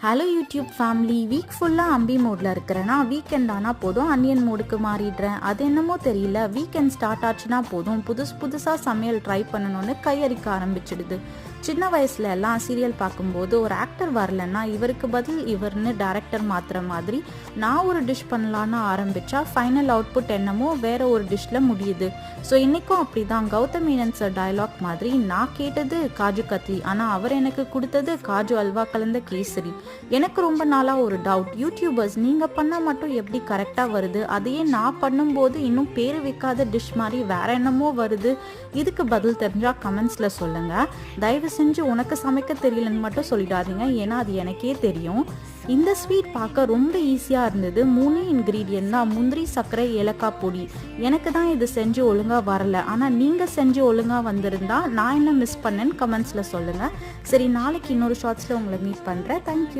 Hello YouTube family, week ஃபுல்லாக அம்பி மோடில் இருக்கிறேன்னா வீக்கெண்ட் ஆனால் போதும் அன்னியன் மோடுக்கு மாறிடுறேன். அது என்னமோ தெரியல, வீக்கெண்ட் ஸ்டார்ட் ஆச்சுன்னா போதும் புதுசாக சமையல் ட்ரை பண்ணணும்னு கையறிக்க ஆரம்பிச்சிடுது. சின்ன வயசுல எல்லாம் சீரியல் பார்க்கும்போது ஒரு ஆக்டர் வரலன்னா இவருக்கு பதில் இவர்னு டைரக்டர் மாற்றுற மாதிரி நான் ஒரு டிஷ் பண்ணலான்னு ஆரம்பித்தா ஃபைனல் அவுட்புட் என்னமோ வேற ஒரு டிஷ்ல முடியுது. ஸோ இன்றைக்கும் அப்படி தான். கௌதம் மேனன் சார் டயலாக் மாதிரி நான் கேட்டது காஜு கத்லி, ஆனால் அவர் எனக்கு கொடுத்தது காஜு அல்வா கலந்த கேசரி. எனக்கு ரொம்ப நாளாக ஒரு டவுட், யூடியூபர்ஸ் நீங்கள் பண்ணால் மட்டும் எப்படி கரெக்டாக வருது, அதையே நான் பண்ணும்போது இன்னும் பேர் வைக்காத டிஷ் மாதிரி வேற என்னமோ வருது? இதுக்கு பதில் தெரிஞ்சால் கமெண்ட்ஸில் சொல்லுங்கள். தயவு செஞ்சு உனக்கு சமைக்க தெரியலன்னு மட்டும் சொல்லிடாதீங்க, ஏன்னா அது எனக்கே தெரியும். இந்த ஸ்வீட் பார்க்க ரொம்ப ஈஸியாக இருந்தது. 3 இன்க்ரீடியன்ட் தான், முந்திரி, சர்க்கரை, ஏலக்காய் பொடி. எனக்கு தான் இது செஞ்சு ஒழுங்காக வரல, ஆனால் நீங்கள் செஞ்சு ஒழுங்காக வந்திருந்தா நான் என்ன மிஸ் பண்ணேன்னு கமெண்ட்ஸில் சொல்லுங்கள். சரி, நாளைக்கு இன்னொரு ஷார்ட்ஸில் உங்களை மீட் பண்ணுறேன். தேங்க்யூ.